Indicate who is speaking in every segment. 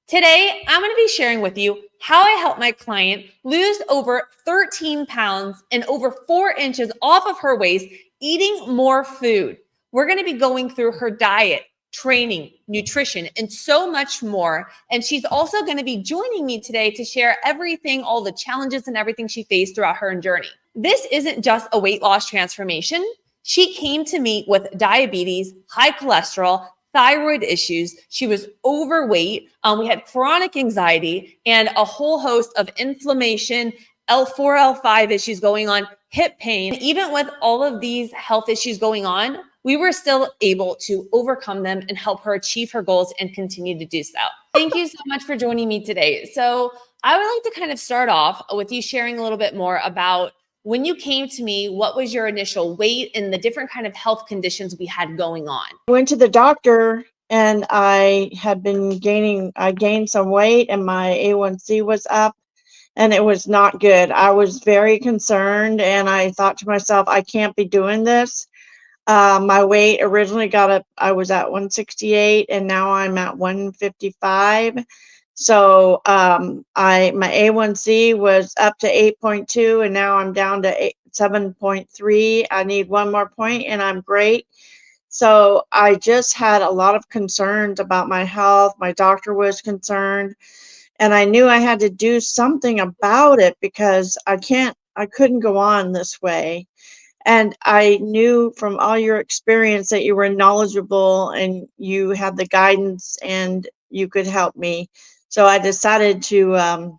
Speaker 1: Today, I'm going to be sharing with you how I helped my client lose over 13 pounds and over 4 inches off of her waist eating more food. We're going to be going through her diet, training, nutrition, and so much more. And she's also going to be joining me today to share everything, all the challenges and everything she faced throughout her journey. This isn't just a weight loss transformation. She came to me with diabetes, high cholesterol, thyroid issues. She was overweight. We had chronic anxiety and a whole host of inflammation, L4, L5 issues going on, hip pain. Even with all of these health issues going on, we were still able to overcome them and help her achieve her goals and continue to do so. Thank you so much for joining me today. So I would like to kind of start off with you sharing a little bit more about when you came to me, what was your initial weight and the different kind of health conditions we had going on?
Speaker 2: I went to the doctor and I gained some weight and my A1C was up and it was not good. I was very concerned and I thought to myself, I can't be doing this. My weight originally got up, I was at 168 and now I'm at 155. So my A1C was up to 8.2 and now I'm down to 7.3. I need one more point and I'm great. So I just had a lot of concerns about my health. My doctor was concerned and I knew I had to do something about it because I couldn't go on this way. And I knew from all your experience that you were knowledgeable and you had the guidance and you could help me. So I decided to,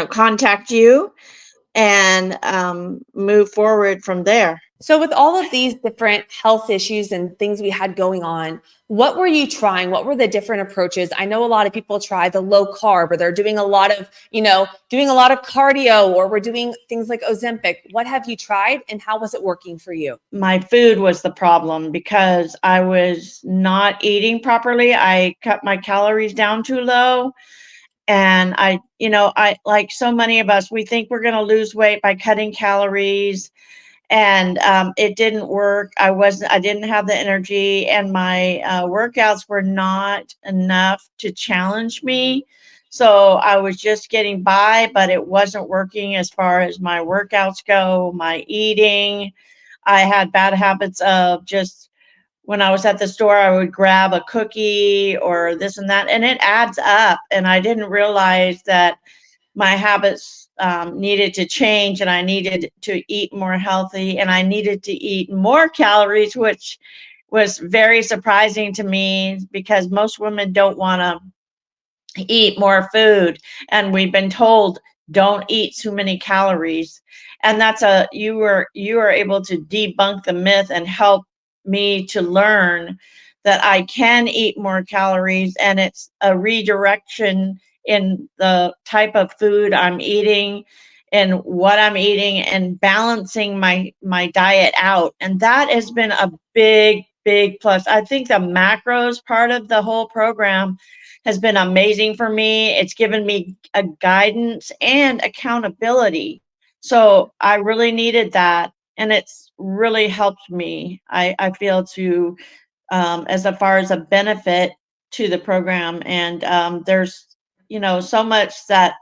Speaker 2: contact you and move forward from there.
Speaker 1: So with all of these different health issues and things we had going on, what were you trying? What were the different approaches? I know a lot of people try the low carb, or they're doing a lot of cardio, or we're doing things like Ozempic. What have you tried and how was it working for you?
Speaker 2: My food was the problem because I was not eating properly. I cut my calories down too low. And I like so many of us, we think we're going to lose weight by cutting calories. And it didn't work. I didn't have the energy and my workouts were not enough to challenge me. So I was just getting by, but it wasn't working as far as my workouts go, my eating. I had bad habits of just when I was at the store, I would grab a cookie or this and that, and it adds up. And I didn't realize that my habits needed to change and I needed to eat more healthy and I needed to eat more calories, which was very surprising to me because most women don't want to eat more food. And we've been told don't eat too many calories. And you are able to debunk the myth and help me to learn that I can eat more calories and it's a redirection in the type of food I'm eating and what I'm eating and balancing my diet out. And that has been a big plus. I think the macros part of the whole program has been amazing for me. It's given me a guidance and accountability. So I really needed that. And it's really helped me, I feel, to as far as a benefit to the program. And there's so much that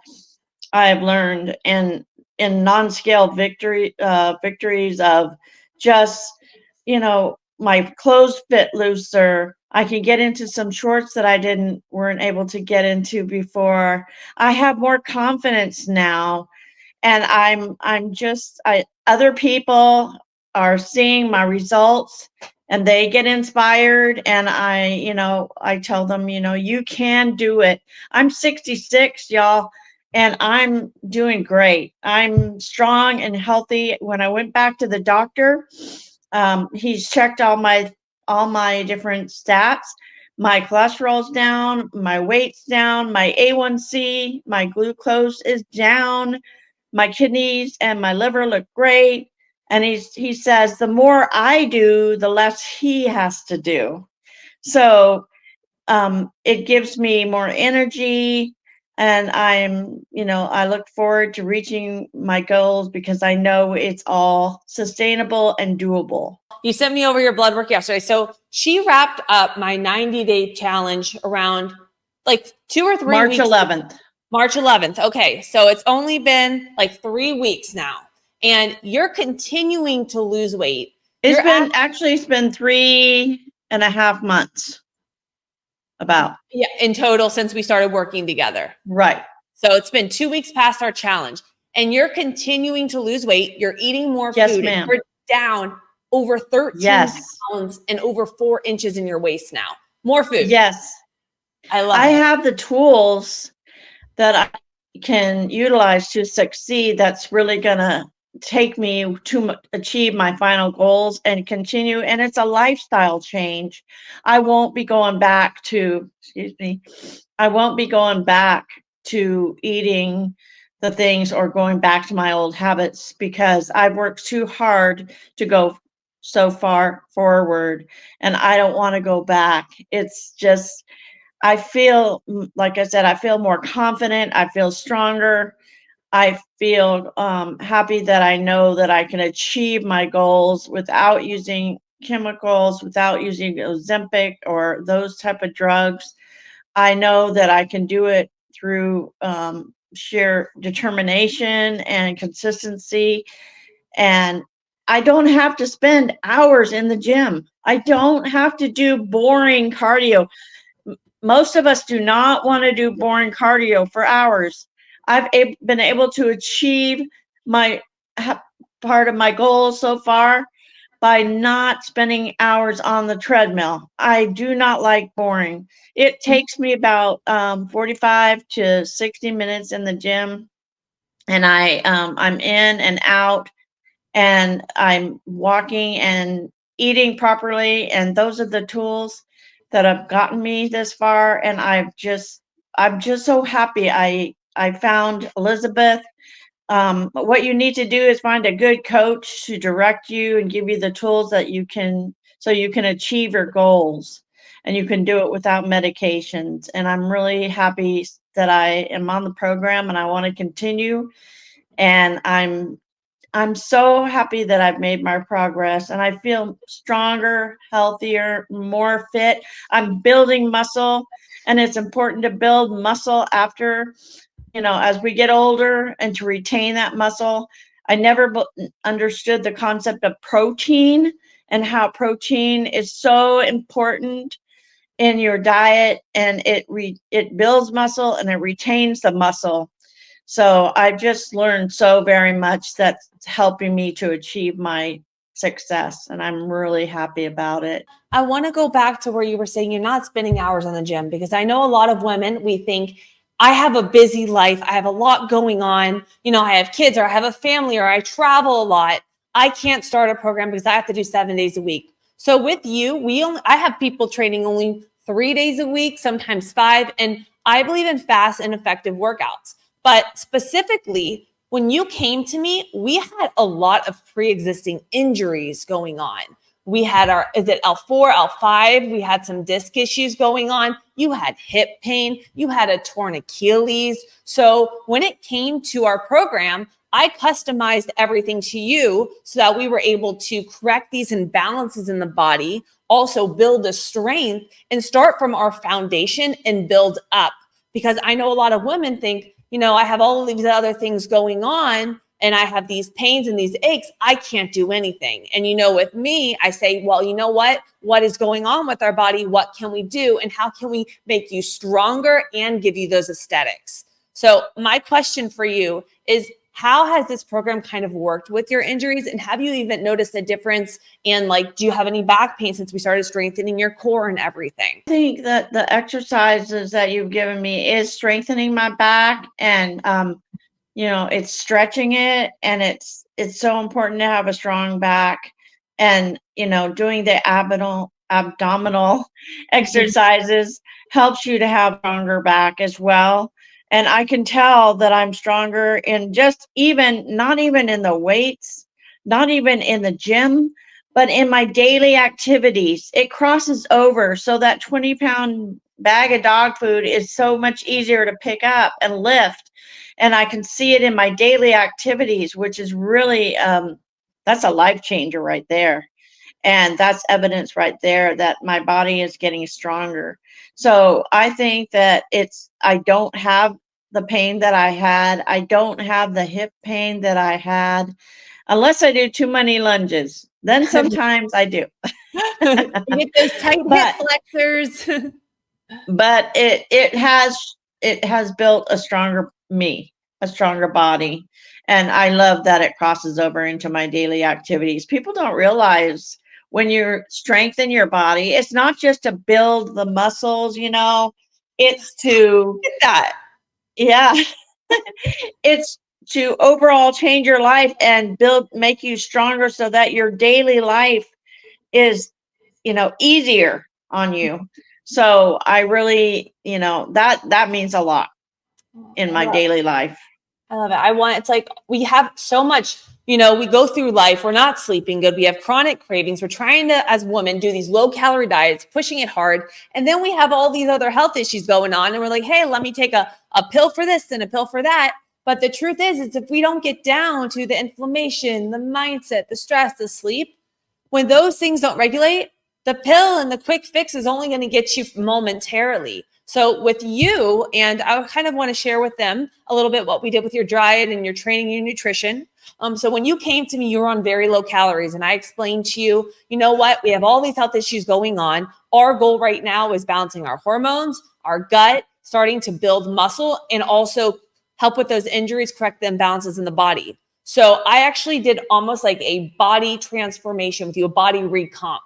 Speaker 2: I've learned in non-scale victories of just, my clothes fit looser. I can get into some shorts that I weren't able to get into before. I have more confidence now. And other people are seeing my results and they get inspired and I tell them, you can do it. I'm 66, y'all, and I'm doing great. I'm strong and healthy. When I went back to the doctor, he's checked all my different stats. My cholesterol's down, my weight's down, my A1C, my glucose is down, my kidneys and my liver look great. And he says, the more I do, the less he has to do. So it gives me more energy. And I look forward to reaching my goals because I know it's all sustainable and doable.
Speaker 1: You sent me over your blood work yesterday. So she wrapped up my 90-day challenge around like 2 or 3
Speaker 2: March
Speaker 1: weeks.
Speaker 2: 11th.
Speaker 1: March 11th. Okay. So it's only been like 3 weeks now, and you're continuing to lose weight.
Speaker 2: It's been 3.5 months. About.
Speaker 1: Yeah, in total since we started working together.
Speaker 2: Right.
Speaker 1: So it's been 2 weeks past our challenge, and you're continuing to lose weight. You're eating more
Speaker 2: Yes,
Speaker 1: food.
Speaker 2: ma'am.
Speaker 1: And you're down over 13
Speaker 2: Yes.
Speaker 1: pounds and over 4 inches in your waist now. More food.
Speaker 2: Yes.
Speaker 1: I love
Speaker 2: I
Speaker 1: it.
Speaker 2: have the tools that I can utilize to succeed. That's really going to take me to achieve my final goals and continue. And it's a lifestyle change. I won't be going back to, I won't be going back to eating the things or going back to my old habits, because I've worked too hard to go so far forward, and I don't want to go back. It's just, I feel, like I said, I feel more confident. I feel stronger. I feel happy that I know that I can achieve my goals without using chemicals, without using Ozempic or those type of drugs. I know that I can do it through sheer determination and consistency. And I don't have to spend hours in the gym. I don't have to do boring cardio. Most of us do not want to do boring cardio for hours. I've been able to achieve my part of my goals so far by not spending hours on the treadmill. I do not like boring. It takes me about 45 to 60 minutes in the gym, and I'm in and out, and I'm walking and eating properly, and those are the tools that have gotten me this far. And I'm just so happy I found Elizabeth. What you need to do is find a good coach to direct you and give you the tools that you can, so you can achieve your goals, and you can do it without medications. And I'm really happy that I am on the program, and I want to continue. And I'm so happy that I've made my progress, and I feel stronger, healthier, more fit. I'm building muscle, and it's important to build muscle after, as we get older, and to retain that muscle. I never understood the concept of protein and how protein is so important in your diet, and it builds muscle and it retains the muscle. So I've just learned so very much that's helping me to achieve my success, and I'm really happy about it.
Speaker 1: I want to go back to where you were saying you're not spending hours on the gym, because I know a lot of women, we think, I have a busy life. I have a lot going on. I have kids, or I have a family, or I travel a lot. I can't start a program because I have to do 7 days a week. So with you, I have people training only 3 days a week, sometimes 5. And I believe in fast and effective workouts. But specifically, when you came to me, we had a lot of pre-existing injuries going on. We had is it L4, L5? We had some disc issues going on. You had hip pain. You had a torn Achilles. So when it came to our program, I customized everything to you so that we were able to correct these imbalances in the body, also build the strength, and start from our foundation and build up. Because I know a lot of women think, I have all of these other things going on, and I have these pains and these aches, I can't do anything. And with me, I say, well, you know what? What is going on with our body? What can we do? And how can we make you stronger and give you those aesthetics? So my question for you is, how has this program kind of worked with your injuries? And have you even noticed a difference? And do you have any back pain since we started strengthening your core and everything?
Speaker 2: I think that the exercises that you've given me is strengthening my back, and it's stretching it, and it's so important to have a strong back. And doing the abdominal exercises helps you to have stronger back as well. And I can tell that I'm stronger in not even in the weights, not even in the gym, but in my daily activities. It crosses over, so that 20-pound bag of dog food is so much easier to pick up and lift. And I can see it in my daily activities, which is really, that's a life changer right there. And that's evidence right there that my body is getting stronger. So I think that I don't have the pain that I had. I don't have the hip pain that I had, unless I do too many lunges. Then sometimes I do.
Speaker 1: You get those tight hip
Speaker 2: But
Speaker 1: flexors.
Speaker 2: but it has built a stronger me, a stronger body. And I love that it crosses over into my daily activities. People don't realize when you strengthen your body, it's not just to build the muscles, it's to,
Speaker 1: Get that.
Speaker 2: yeah, it's to overall change your life and make you stronger so that your daily life is, easier on you. So I really, that means a lot in my daily life.
Speaker 1: I love it. It's like we have so much, we go through life. We're not sleeping good. We have chronic cravings. We're trying to, as women, do these low calorie diets, pushing it hard. And then we have all these other health issues going on. And we're like, hey, let me take a pill for this and a pill for that. But the truth is if we don't get down to the inflammation, the mindset, the stress, the sleep, when those things don't regulate, the pill and the quick fix is only going to get you momentarily. So with you, and I kind of want to share with them a little bit what we did with your diet and your training, your nutrition. So when you came to me, you were on very low calories, and I explained to you, you know what, we have all these health issues going on. Our goal right now is balancing our hormones, our gut, starting to build muscle, and also help with those injuries, correct the imbalances in the body. So I actually did almost like a body transformation with you, a body recomp.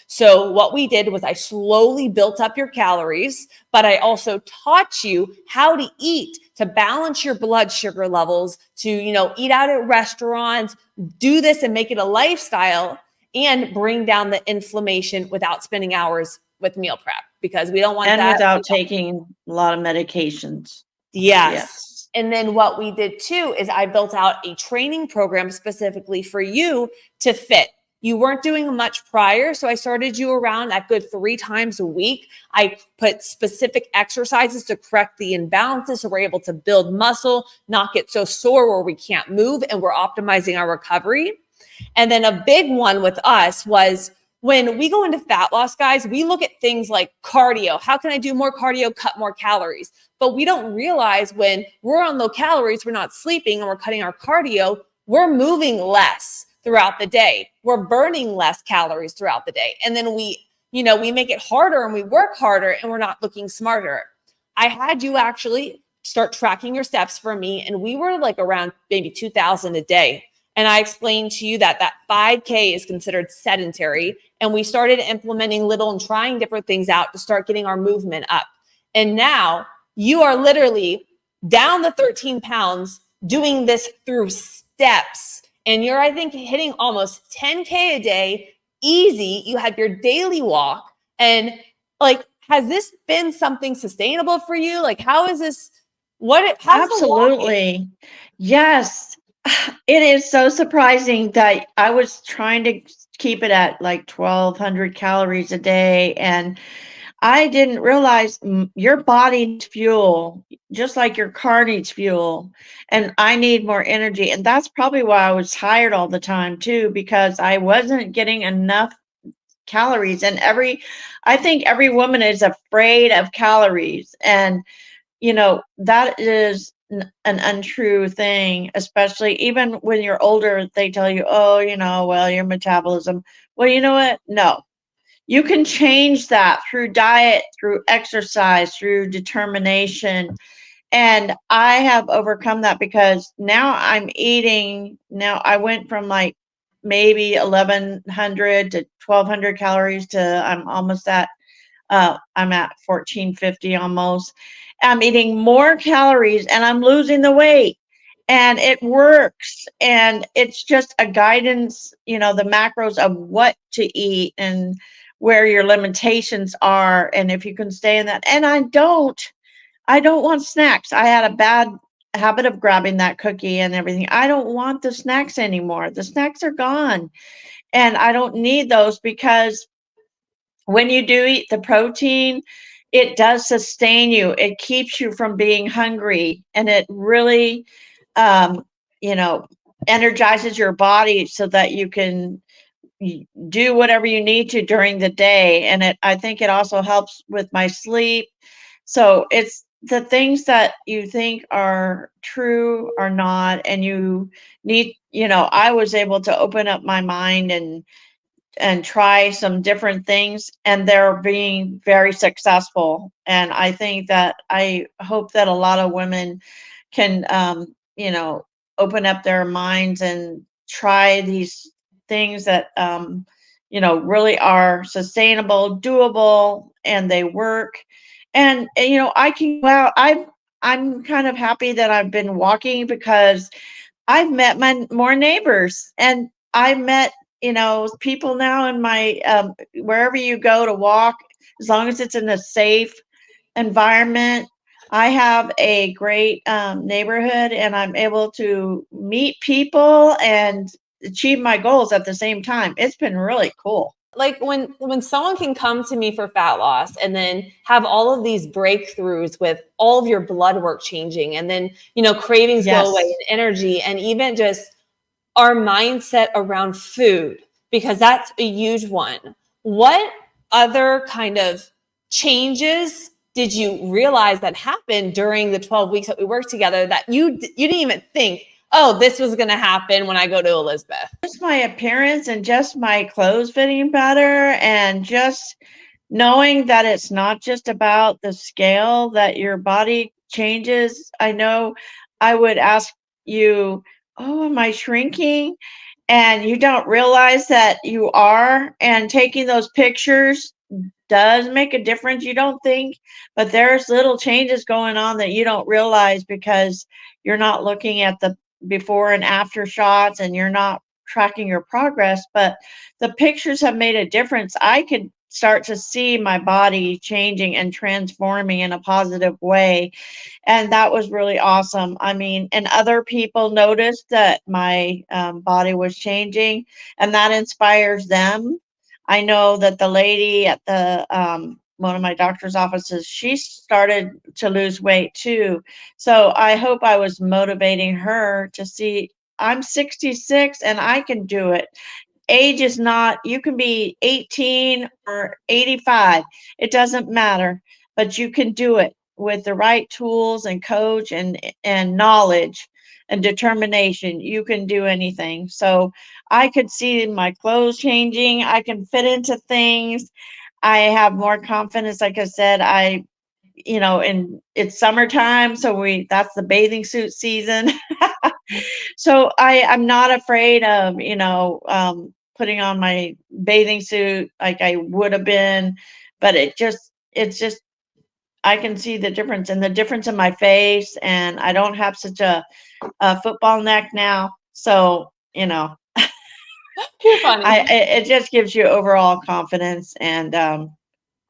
Speaker 1: So what we did was I slowly built up your calories, but I also taught you how to eat to balance your blood sugar levels, to, eat out at restaurants, do this and make it a lifestyle, and bring down the inflammation without spending hours with meal prep, because we don't want
Speaker 2: and
Speaker 1: that.
Speaker 2: without taking a lot of medications.
Speaker 1: Yes. And then what we did too is I built out a training program specifically for you to fit. You weren't doing much prior, so I started you around a good 3 times a week. I put specific exercises to correct the imbalances so we're able to build muscle, not get so sore where we can't move, and we're optimizing our recovery. And then a big one with us was when we go into fat loss, guys, we look at things like cardio. How can I do more cardio, cut more calories? But we don't realize when we're on low calories, we're not sleeping, and we're cutting our cardio, we're moving less throughout the day. We're burning less calories throughout the day. And then we make it harder and we work harder, and we're not looking smarter. I had you actually start tracking your steps for me, and we were like around maybe 2,000 a day. And I explained to you that 5K is considered sedentary. And we started implementing little and trying different things out to start getting our movement up. And now you are literally down the 13 pounds doing this through steps. And you're, I think, hitting almost 10K a day, easy. You have your daily walk. And like, has this been something sustainable for you? Like, how is this?
Speaker 2: Absolutely. Yes. It is so surprising that I was trying to keep it at like 1,200 calories a day, and I didn't realize your body needs fuel, just like your car needs fuel, and I need more energy. And that's probably why I was tired all the time too, because I wasn't getting enough calories. And I think every woman is afraid of calories, and that is an untrue thing, especially even when you're older. They tell you, oh, well, your metabolism. Well, you know what? No, you can change that through diet, through exercise, through determination. And I have overcome that, because now I went from like maybe 1,100 to 1,200 calories to I'm almost at I'm at 1,450 almost. I'm eating more calories and I'm losing the weight, and it works. And it's just a guidance, the macros of what to eat and where your limitations are, and if you can stay in that. And I don't want snacks. I had a bad habit of grabbing that cookie and everything. I don't want the snacks anymore. The snacks are gone, and I don't need those, because when you do eat the protein, it does sustain you. It keeps you from being hungry, and it really, um, energizes your body so that you can, do whatever you need to during the day. And I think it also helps with my sleep. So it's the things that you think are true are not, and you need, I was able to open up my mind and try some different things, and they're being very successful. And I think that I hope that a lot of women can, open up their minds and try these things that, really are sustainable, doable, and they work. And, I can go out. I'm kind of happy that I've been walking because I've met my more neighbors, and I met, people now in my, wherever you go to walk, as long as it's in a safe environment. I have a great neighborhood, and I'm able to meet people and achieve my goals at the same time. It's been really cool.
Speaker 1: Like when someone can come to me for fat loss and then have all of these breakthroughs with all of your blood work changing, and then cravings go away,
Speaker 2: Yes.
Speaker 1: and energy, and even just our mindset around food, because that's a huge one. What other kind of changes did you realize that happened during the 12 weeks that we worked together that you didn't even think, oh, this was going to happen when I go to Elizabeth?
Speaker 2: Just my appearance and just my clothes fitting better, and just knowing that it's not just about the scale, that your body changes. I know I would ask you, oh, am I shrinking? And you don't realize that you are. And taking those pictures does make a difference. You don't think, but there's little changes going on that you don't realize because you're not looking at the before and after shots, and you're not tracking your progress. But the pictures have made a difference. I could start to see my body changing and transforming in a positive way. And that was really awesome. I mean, and other people noticed that my body was changing, and that inspires them. I know that the lady at the one of my doctor's offices, she started to lose weight too. So I hope I was motivating her to see I'm 66 and I can do it. Age is not, you can be 18 or 85. It doesn't matter, but you can do it with the right tools and coach and knowledge and determination. You can do anything. So I could see my clothes changing. I can fit into things. I have more confidence. Like I said, and it's summertime, so that's the bathing suit season. So I'm not afraid of, putting on my bathing suit like I would have been, but it's just, I can see the difference, and the difference in my face, and I don't have such a football neck now. So,
Speaker 1: You're funny.
Speaker 2: it just gives you overall confidence, and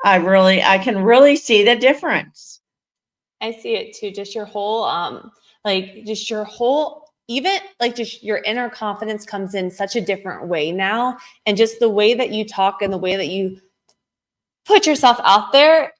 Speaker 2: I can really see the difference.
Speaker 1: I see it too. Just your whole, even like just your inner confidence comes in such a different way now. And just the way that you talk and the way that you put yourself out there,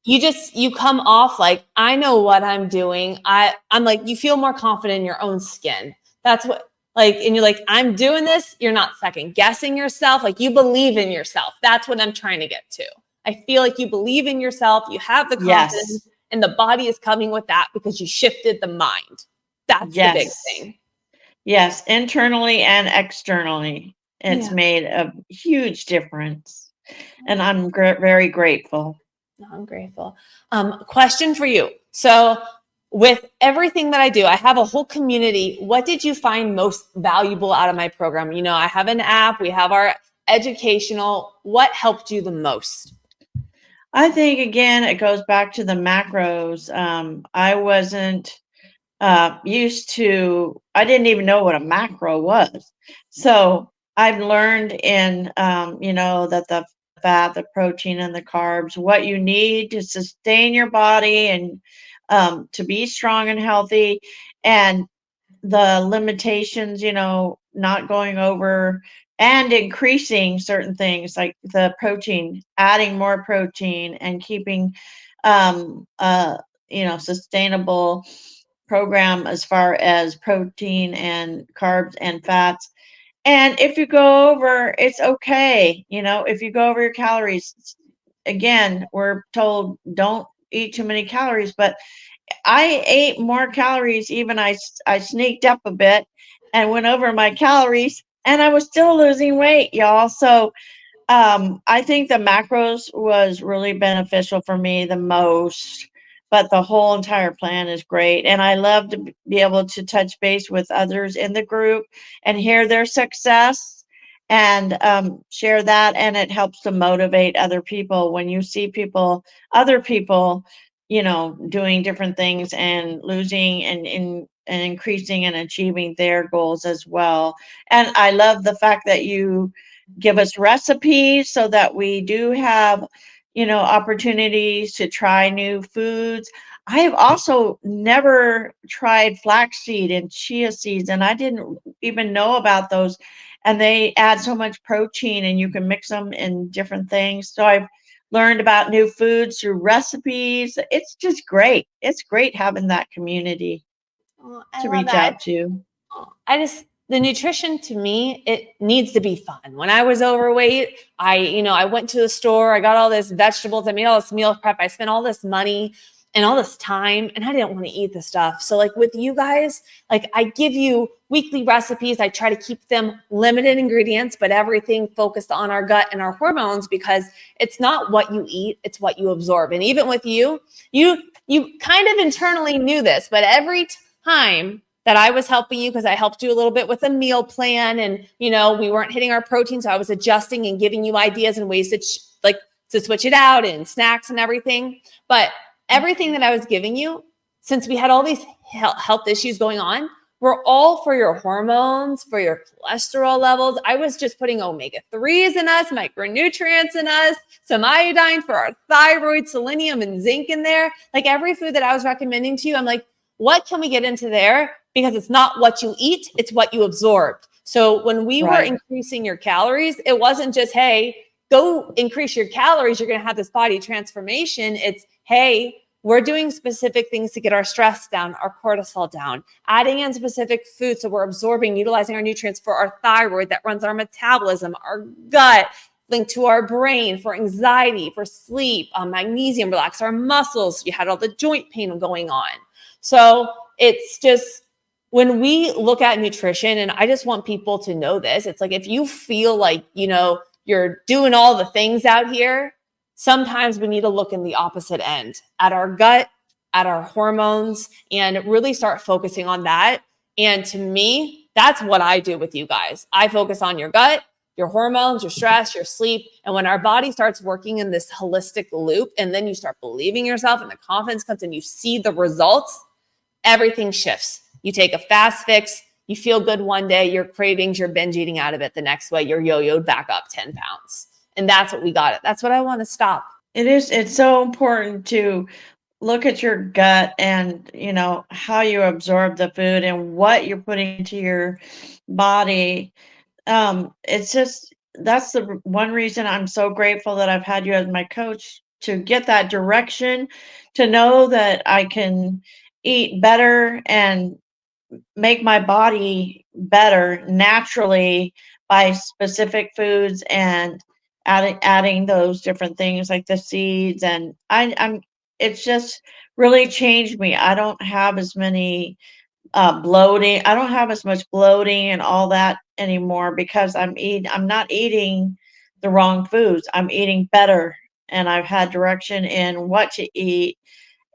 Speaker 1: you come off like, I know what I'm doing. I'm like, you feel more confident in your own skin. That's what, like, and you're like, I'm doing this. You're not second guessing yourself. Like, you believe in yourself. That's what I'm trying to get to. I feel like you believe in yourself. You have the confidence.
Speaker 2: Yes.
Speaker 1: And the body is coming with that because you shifted the mind. That's the big thing.
Speaker 2: Yes, internally and externally. It's made a huge difference. And I'm very grateful.
Speaker 1: I'm grateful. Question for you. So with everything that I do, I have a whole community. What did you find most valuable out of my program? I have an app. We have our educational. What helped you the most?
Speaker 2: I think, again, it goes back to the macros. I wasn't used to, I didn't even know what a macro was. So I've learned that the fat, the protein, and the carbs, what you need to sustain your body and to be strong and healthy, and the limitations, not going over and increasing certain things like the protein, adding more protein, and keeping sustainable program as far as protein and carbs and fats. And if you go over, it's okay. You know, if you go over your calories, again, we're told don't eat too many calories, but I ate more calories. Even I sneaked up a bit and went over my calories, and I was still losing weight, y'all. So I think the macros was really beneficial for me the most, but the whole entire plan is great. And I love to be able to touch base with others in the group and hear their success and share that. And it helps to motivate other people when you see other people, you know, doing different things and losing and increasing and achieving their goals as well. And I love the fact that you give us recipes so that we do have, you know, opportunities to try new foods. I have also never tried flaxseed and chia seeds, and I didn't even know about those. And they add so much protein, and you can mix them in different things. So I've learned about new foods through recipes. It's just great. It's great having that community
Speaker 1: Oh, I
Speaker 2: to
Speaker 1: love
Speaker 2: reach
Speaker 1: that.
Speaker 2: out to.
Speaker 1: The nutrition to me, it needs to be fun. When I was overweight, I went to the store, I got all this vegetables, I made all this meal prep, I spent all this money and all this time, and I didn't want to eat the stuff. So like with you guys, like I give you weekly recipes. I try to keep them limited ingredients, but everything focused on our gut and our hormones, because it's not what you eat, it's what you absorb. And even with you kind of internally knew this, but every time that I was helping you, because I helped you a little bit with a meal plan, and we weren't hitting our protein, so I was adjusting and giving you ideas and ways to switch it out and snacks and everything. But everything that I was giving you, since we had all these health issues going on, were all for your hormones, for your cholesterol levels. I was just putting omega-3s in us, micronutrients in us, some iodine for our thyroid, selenium and zinc in there. Like every food that I was recommending to you, I'm like, what can we get into there? Because it's not what you eat, it's what you absorbed. So when we were increasing your calories, it wasn't just, hey, go increase your calories, you're going to have this body transformation. It's, hey, we're doing specific things to get our stress down, our cortisol down, adding in specific foods so we're absorbing, utilizing our nutrients for our thyroid that runs our metabolism, our gut, linked to our brain for anxiety, for sleep, magnesium, relax our muscles. You had all the joint pain going on. So it's just, when we look at nutrition, and I just want people to know this, it's like if you feel like, you're doing all the things out here, sometimes we need to look in the opposite end at our gut, at our hormones, and really start focusing on that. And to me, that's what I do with you guys. I focus on your gut, your hormones, your stress, your sleep. And when our body starts working in this holistic loop, and then you start believing yourself and the confidence comes and you see the results, everything shifts. You take a fast fix, you feel good one day, your cravings, you're binge eating out of it the next way, you're yo-yoed back up 10 pounds. And that's what we got it. That's what I want to stop.
Speaker 2: It's so important to look at your gut and, how you absorb the food and what you're putting into your body. It's just, that's the one reason I'm so grateful that I've had you as my coach, to get that direction, to know that I can eat better and make my body better naturally by specific foods and adding those different things like the seeds. And I'm it's just really changed me. I don't have as many bloating. I don't have as much bloating and all that anymore, because I'm not eating the wrong foods. I'm eating better, and I've had direction in what to eat.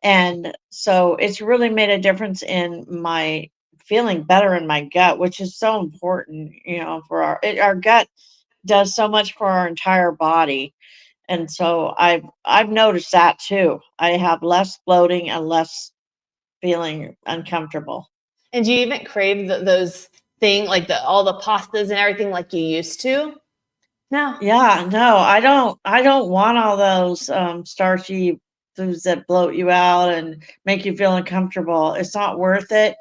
Speaker 2: And so it's really made a difference in my feeling better in my gut, which is so important, for our gut does so much for our entire body. And so I've noticed that too. I have less bloating and less feeling uncomfortable.
Speaker 1: And do you even crave those things, like all the pastas and everything like you used to? No.
Speaker 2: Yeah, no, I don't want all those starchy foods that bloat you out and make you feel uncomfortable. It's not worth it.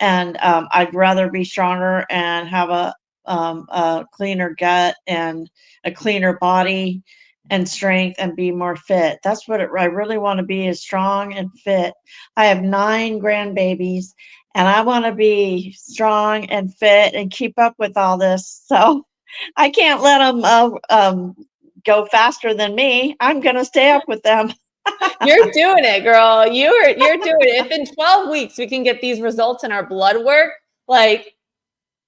Speaker 2: And I'd rather be stronger and have a cleaner gut and a cleaner body and strength and be more fit. That's what I really want to be, is strong and fit. I have 9 grandbabies, and I want to be strong and fit and keep up with all this. So I can't let them go faster than me. I'm going to stay up with them.
Speaker 1: You're doing it, girl. You're doing it. If in 12 weeks we can get these results in our blood work, like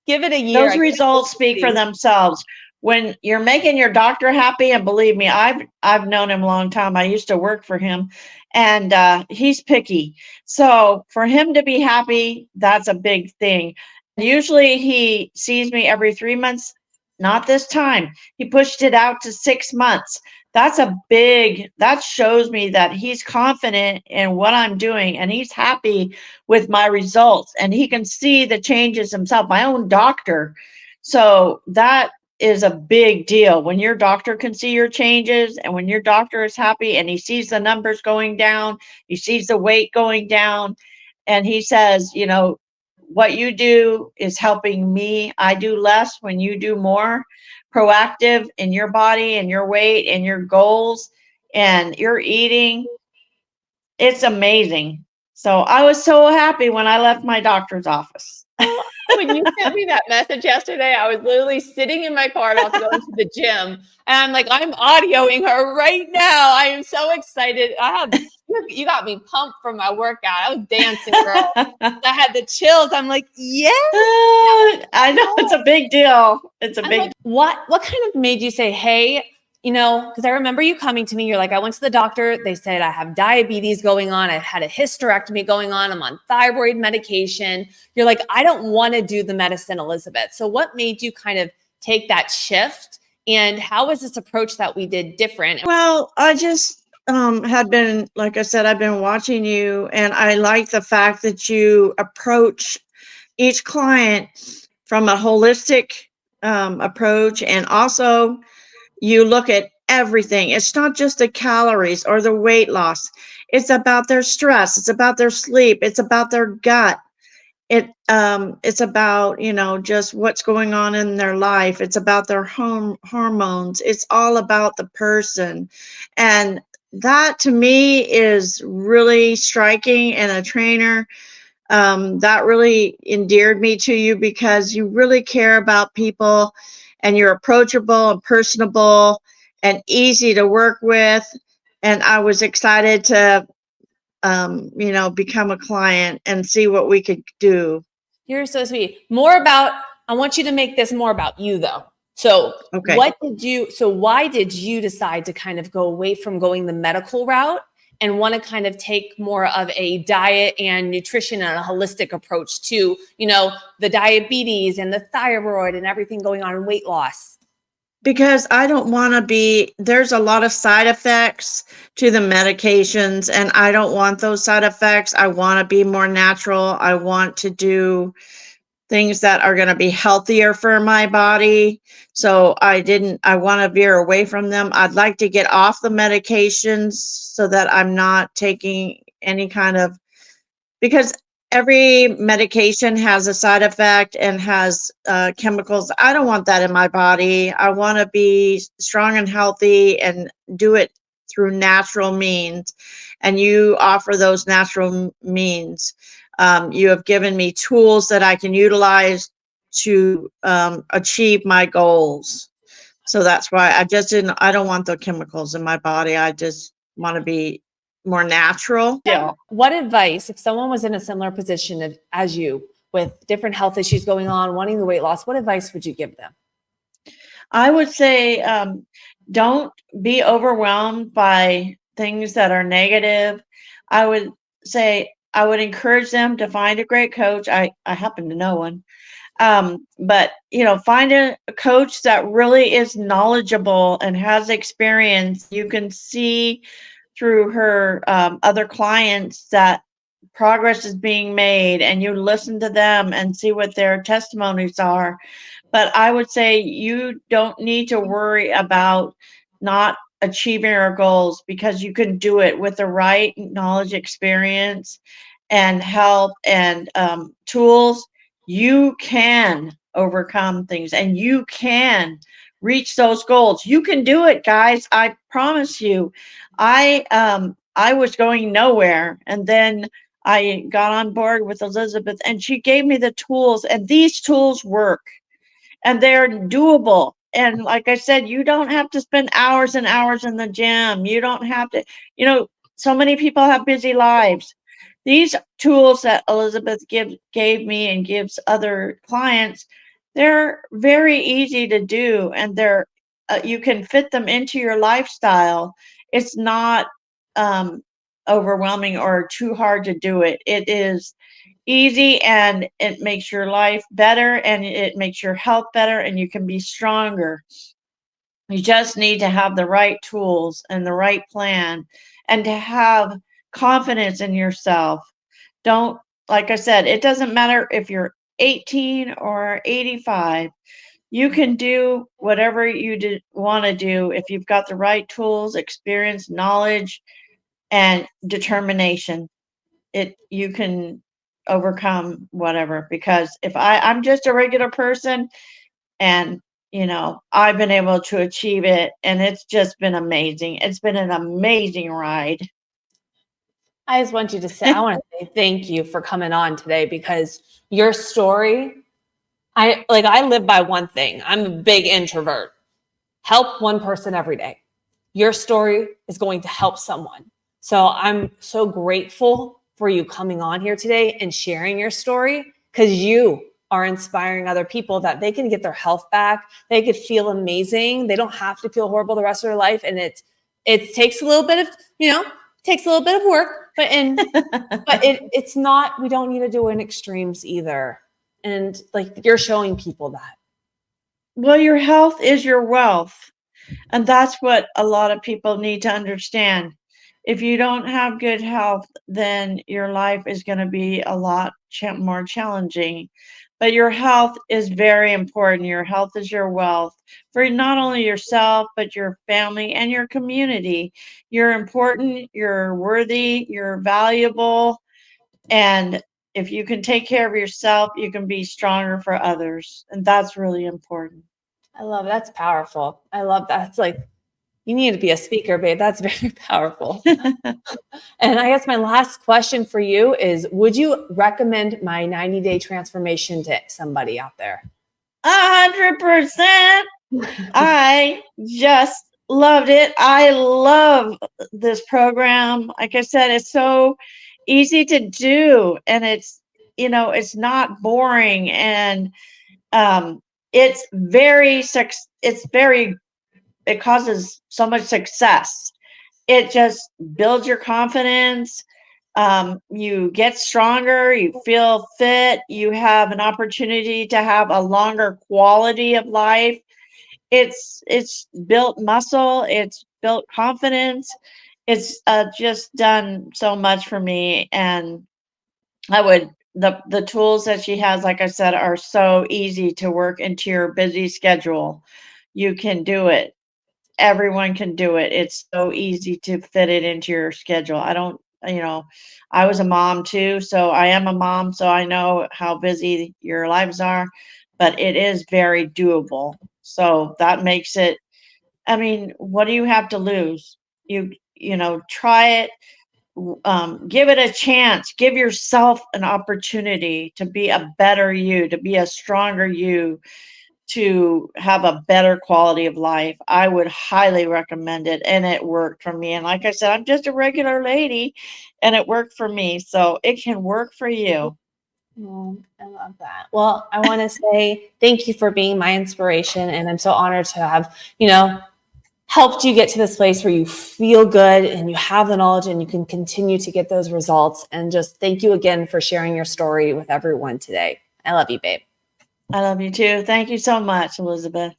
Speaker 1: give it a year.
Speaker 2: Those results speak for themselves. When you're making your doctor happy, and believe me, I've known him a long time. I used to work for him, and he's picky. So for him to be happy, that's a big thing. Usually he sees me every 3 months. Not this time. He pushed it out to 6 months. That shows me that he's confident in what I'm doing and he's happy with my results and he can see the changes himself, my own doctor. So that is a big deal when your doctor can see your changes and when your doctor is happy and he sees the numbers going down, he sees the weight going down, and he says, what you do is helping me. I do less when you do more. Proactive in your body and your weight and your goals and your eating. It's amazing. So I was so happy when I left my doctor's office.
Speaker 1: When you sent me that message yesterday, I was literally sitting in my car about to go into the gym. And I'm like, I'm audioing her right now. I am so excited. You got me pumped from my workout. I was dancing, girl. I had the chills. I'm like, yeah.
Speaker 2: I know it's a big deal. It's a big.
Speaker 1: What kind of made you say, hey, because I remember you coming to me, you're like, I went to the doctor. They said I have diabetes going on. I've had a hysterectomy going on. I'm on thyroid medication. You're like, I don't want to do the medicine, Elizabeth. So what made you kind of take that shift? And how was this approach that we did different?
Speaker 2: Well, I just had been, like I said, I've been watching you and I like the fact that you approach each client from a holistic approach, and also you look at everything. It's not just the calories or the weight loss. It's about their stress. It's about their sleep. It's about their gut. It's about, just what's going on in their life. It's about their hormones. It's all about the person. And that to me is really striking, and a trainer that really endeared me to you because you really care about people and you're approachable and personable and easy to work with. And I was excited to, become a client and see what we could do.
Speaker 1: You're so sweet. I want you to make this more about you though. So
Speaker 2: okay.
Speaker 1: Why did you decide to kind of go away from going the medical route and want to kind of take more of a diet and nutrition and a holistic approach to, the diabetes and the thyroid and everything going on in weight loss?
Speaker 2: Because I don't want to there's a lot of side effects to the medications, and I don't want those side effects. I want to be more natural. I want to do things that are going to be healthier for my body. So I want to veer away from them. I'd like to get off the medications so that I'm not taking any kind of, because every medication has a side effect and has chemicals. I don't want that in my body. I want to be strong and healthy and do it through natural means. And you offer those natural means. You have given me tools that I can utilize to achieve my goals. So that's why I don't want the chemicals in my body. I just want to be more natural.
Speaker 1: Yeah. What advice, if someone was in a similar position as you with different health issues going on, wanting the weight loss, what advice would you give them?
Speaker 2: I would say, don't be overwhelmed by things that are negative. I would encourage them to find a great coach. I happen to know one. But find a coach that really is knowledgeable and has experience. You can see through her other clients that progress is being made, and you listen to them and see what their testimonies are. But I would say you don't need to worry about not achieving our goals, because you can do it with the right knowledge, experience, and help and tools. You can overcome things and you can reach those goals. You can do it, guys. I promise you. I was going nowhere, and then I got on board with Elizabeth, and she gave me the tools, and these tools work, and they're doable. And like I said, you don't have to spend hours and hours in the gym. You don't have to, so many people have busy lives. These tools that Elizabeth gave me and gives other clients, they're very easy to do, and you can fit them into your lifestyle. It's not overwhelming or too hard to do it. It is easy, and it makes your life better, and it makes your health better, and you can be stronger. You just need to have the right tools and the right plan, and to have confidence in yourself. Don't, like I said, it doesn't matter if you're 18 or 85. You can do whatever you want to do if you've got the right tools, experience, knowledge, and determination. You can overcome whatever, because if I'm just a regular person, and I've been able to achieve it, and it's just been amazing. It's been an amazing ride.
Speaker 1: I just want you to say, I want to say thank you for coming on today, because your story, I live by one thing. I'm a big introvert. Help one person every day. Your story is going to help someone. So I'm so grateful for you coming on here today and sharing your story, because you are inspiring other people that they can get their health back. They could feel amazing. They don't have to feel horrible the rest of their life. And it takes a little bit of, takes a little bit of work, but it's not, we don't need to do it in extremes either. And like, you're showing people that.
Speaker 2: Well, your health is your wealth. And that's what a lot of people need to understand. If you don't have good health, then your life is going to be a lot more challenging. But your health is very important. Your health is your wealth for not only yourself, but your family and your community. You're important, you're worthy, you're valuable. And if you can take care of yourself, you can be stronger for others. And that's really important.
Speaker 1: I love it. That's powerful. I love that. It's like, you need to be a speaker, babe. That's very powerful. And I guess my last question for you is, would you recommend my 90-day transformation to somebody out there?
Speaker 2: 100%. I just loved it. I love this program. Like I said, it's so easy to do, and it's not boring, and it's it causes so much success. It just builds your confidence. You get stronger, you feel fit, you have an opportunity to have a longer quality of life. It's built muscle, it's built confidence. It's just done so much for me, and the tools that she has, like I said, are so easy to work into your busy schedule. You can do it. Everyone can do it. It's so easy to fit it into your schedule. I was a mom too, so I am a mom, so I know how busy your lives are, but it is very doable. So that makes it, what do you have to lose? Try it. Give it a chance. Give yourself an opportunity to be a better you, to be a stronger you, to have a better quality of life. I would highly recommend it, and it worked for me. And like I said, I'm just a regular lady, and it worked for me, so it can work for you.
Speaker 1: Oh, I love that. Well, I want to say thank you for being my inspiration, and I'm so honored to have, helped you get to this place where you feel good and you have the knowledge and you can continue to get those results. And just thank you again for sharing your story with everyone today. I love you, babe.
Speaker 2: I love you too. Thank you so much, Elizabeth.